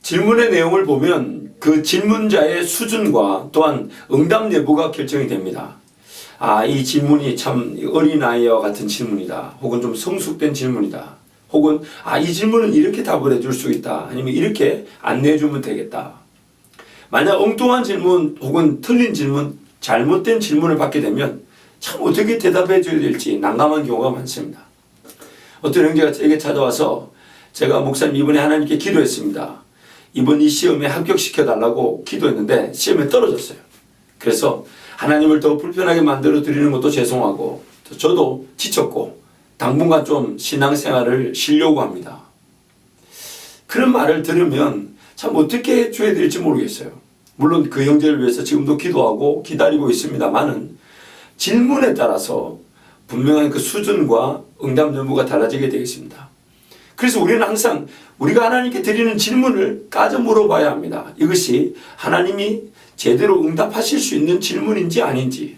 질문의 내용을 보면 그 질문자의 수준과 또한 응답 여부가 결정이 됩니다. 이 질문이 참 어린아이와 같은 질문이다. 혹은 좀 성숙된 질문이다. 혹은 이 질문은 이렇게 답을 해줄 수 있다. 아니면 이렇게 안내해주면 되겠다. 만약 엉뚱한 질문 혹은 틀린 질문, 잘못된 질문을 받게 되면 참 어떻게 대답해 줘야 될지 난감한 경우가 많습니다. 어떤 형제가 제게 찾아와서 제가 목사님 이번에 하나님께 기도했습니다. 이번 이 시험에 합격시켜달라고 기도했는데 시험에 떨어졌어요. 그래서 하나님을 더 불편하게 만들어 드리는 것도 죄송하고 저도 지쳤고 당분간 좀 신앙생활을 쉬려고 합니다. 그런 말을 들으면 참 어떻게 해줘야 될지 모르겠어요. 물론 그 형제를 위해서 지금도 기도하고 기다리고 있습니다만은 질문에 따라서 분명한 그 수준과 응답 여부가 달라지게 되겠습니다. 그래서 우리는 항상 우리가 하나님께 드리는 질문을 까져 물어봐야 합니다. 이것이 하나님이 제대로 응답하실 수 있는 질문인지 아닌지,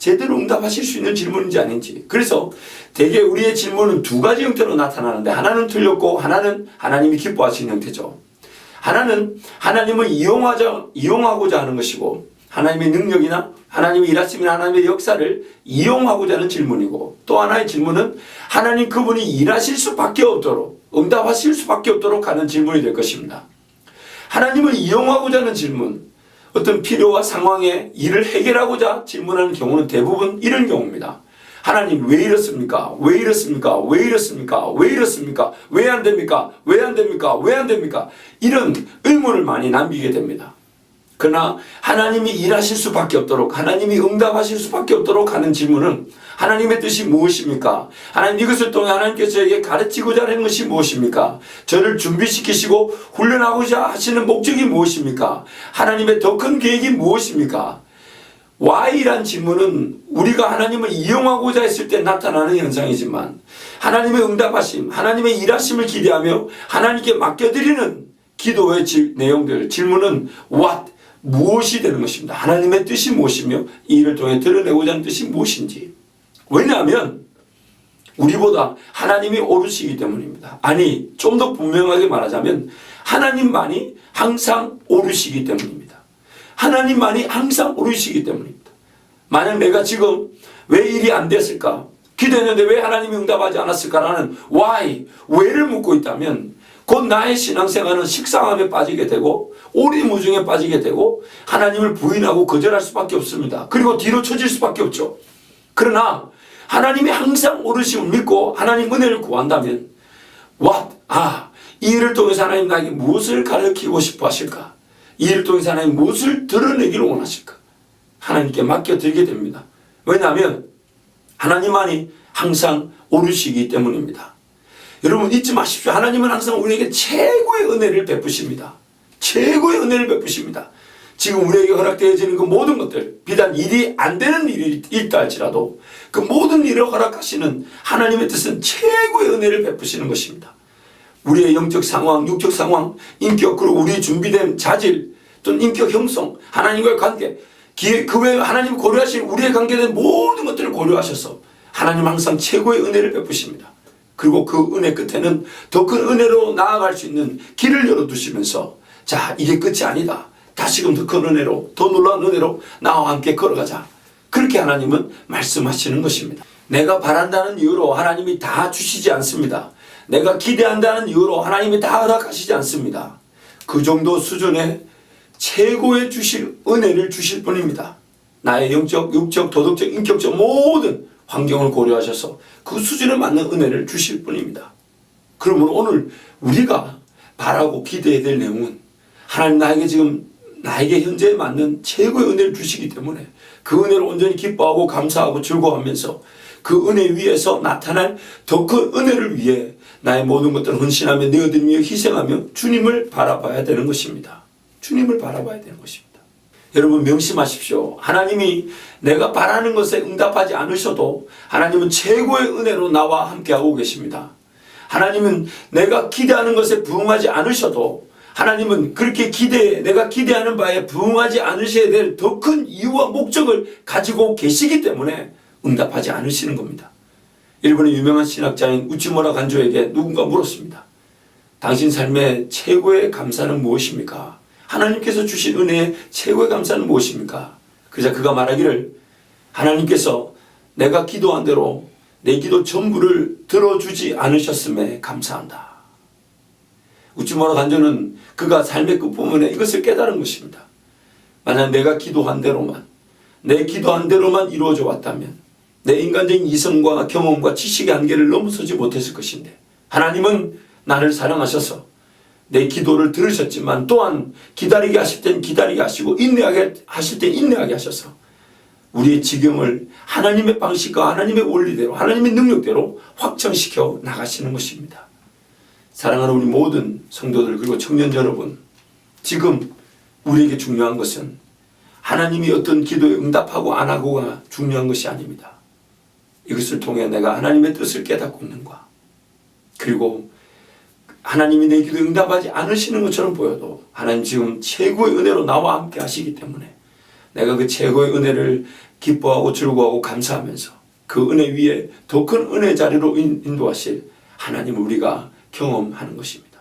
제대로 응답하실 수 있는 질문인지 아닌지. 그래서 대개 우리의 질문은 두 가지 형태로 나타나는데 하나는 틀렸고 하나는 하나님이 기뻐하시는 형태죠. 하나는 하나님을 이용하고자 하는 것이고 하나님의 능력이나 하나님의 일하심이나 하나님의 역사를 이용하고자 하는 질문이고, 또 하나의 질문은 하나님 그분이 일하실 수밖에 없도록 응답하실 수밖에 없도록 하는 질문이 될 것입니다. 하나님을 이용하고자 하는 질문, 어떤 필요와 상황에 일을 해결하고자 질문하는 경우는 대부분 이런 경우입니다. 하나님 왜 이렇습니까? 왜 이렇습니까? 왜 이렇습니까? 왜 이렇습니까? 왜 안 됩니까? 왜 안 됩니까? 왜 안 됩니까? 이런 의문을 많이 남기게 됩니다. 그러나 하나님이 일하실 수밖에 없도록, 하나님이 응답하실 수밖에 없도록 하는 질문은 하나님의 뜻이 무엇입니까? 하나님 이것을 통해 하나님께서 저에게 가르치고자 하는 것이 무엇입니까? 저를 준비시키시고 훈련하고자 하시는 목적이 무엇입니까? 하나님의 더 큰 계획이 무엇입니까? Why란 질문은 우리가 하나님을 이용하고자 했을 때 나타나는 현상이지만 하나님의 응답하심, 하나님의 일하심을 기대하며 하나님께 맡겨드리는 기도의 내용들, 질문은 What? 무엇이 되는 것입니다. 하나님의 뜻이 무엇이며 이 일을 통해 드러내고자 하는 뜻이 무엇인지. 왜냐하면 우리보다 하나님이 옳으시기 때문입니다. 아니, 좀 더 분명하게 말하자면 하나님만이 항상 옳으시기 때문입니다. 하나님만이 항상 옳으시기 때문입니다. 만약 내가 지금 왜 일이 안 됐을까? 기도했는데 왜 하나님이 응답하지 않았을까라는 why, 왜를 묻고 있다면 곧 나의 신앙생활은 식상함에 빠지게 되고 오리무중에 빠지게 되고 하나님을 부인하고 거절할 수밖에 없습니다. 그리고 뒤로 처질 수밖에 없죠. 그러나 하나님이 항상 옳으심을 믿고 하나님 은혜를 구한다면 what? 이 일을 통해서 하나님 나에게 무엇을 가르치고 싶어 하실까? 이 일을 통해서 하나님 무엇을 드러내기를 원하실까? 하나님께 맡겨드리게 됩니다. 왜냐하면 하나님만이 항상 옳으시기 때문입니다. 여러분 잊지 마십시오. 하나님은 항상 우리에게 최고의 은혜를 베푸십니다. 최고의 은혜를 베푸십니다. 지금 우리에게 허락되어지는 그 모든 것들, 비단 일이 안 되는 일이 있다 할지라도 그 모든 일을 허락하시는 하나님의 뜻은 최고의 은혜를 베푸시는 것입니다. 우리의 영적 상황, 육적 상황, 인격, 그리고 우리의 준비된 자질, 또는 인격 형성, 하나님과의 관계, 그 외에 하나님 고려하신 우리의 관계된 모든 것들을 고려하셔서 하나님 항상 최고의 은혜를 베푸십니다. 그리고 그 은혜 끝에는 더 큰 은혜로 나아갈 수 있는 길을 열어두시면서 자, 이게 끝이 아니다. 다시금 더 큰 은혜로, 더 놀라운 은혜로 나와 함께 걸어가자. 그렇게 하나님은 말씀하시는 것입니다. 내가 바란다는 이유로 하나님이 다 주시지 않습니다. 내가 기대한다는 이유로 하나님이 다 허락하시지 않습니다. 그 정도 수준의 최고의 주실 은혜를 주실 뿐입니다. 나의 영적, 육적, 도덕적, 인격적 모든 환경을 고려하셔서 그 수준에 맞는 은혜를 주실 뿐입니다. 그러므로 오늘 우리가 바라고 기대해야 될 내용은 하나님 나에게 현재에 맞는 최고의 은혜를 주시기 때문에 그 은혜를 온전히 기뻐하고 감사하고 즐거워하면서 그 은혜 위에서 나타날 더 큰 은혜를 위해 나의 모든 것들을 헌신하며 내어드리며 희생하며 주님을 바라봐야 되는 것입니다. 주님을 바라봐야 되는 것입니다. 여러분 명심하십시오. 하나님이 내가 바라는 것에 응답하지 않으셔도 하나님은 최고의 은혜로 나와 함께하고 계십니다. 하나님은 내가 기대하는 것에 부응하지 않으셔도 하나님은 그렇게 내가 기대하는 바에 부응하지 않으셔야 될 더 큰 이유와 목적을 가지고 계시기 때문에 응답하지 않으시는 겁니다. 일본의 유명한 신학자인 우치무라 간조에게 누군가 물었습니다. 당신 삶의 최고의 감사는 무엇입니까? 하나님께서 주신 은혜의 최고의 감사는 무엇입니까? 그러자 그가 말하기를 하나님께서 내가 기도한 대로 내 기도 전부를 들어주지 않으셨음에 감사한다. 우찌모라 간조는 그가 삶의 끝부분에 이것을 깨달은 것입니다. 만약 내가 기도한 대로만, 내 기도한 대로만 이루어져 왔다면 내 인간적인 이성과 경험과 지식의 한계를 넘어서지 못했을 것인데 하나님은 나를 사랑하셔서 내 기도를 들으셨지만 또한 기다리게 하실 땐 기다리게 하시고 인내하게 하실 땐 인내하게 하셔서 우리의 지경을 하나님의 방식과 하나님의 원리대로 하나님의 능력대로 확정시켜 나가시는 것입니다. 사랑하는 우리 모든 성도들 그리고 청년 여러분, 지금 우리에게 중요한 것은 하나님이 어떤 기도에 응답하고 안 하고가 중요한 것이 아닙니다. 이것을 통해 내가 하나님의 뜻을 깨닫고 있는가, 그리고 하나님이 내 기도에 응답하지 않으시는 것처럼 보여도 하나님 지금 최고의 은혜로 나와 함께 하시기 때문에 내가 그 최고의 은혜를 기뻐하고 즐거워하고 감사하면서 그 은혜 위에 더 큰 은혜 자리로 인도하실 하나님을 우리가 경험하는 것입니다.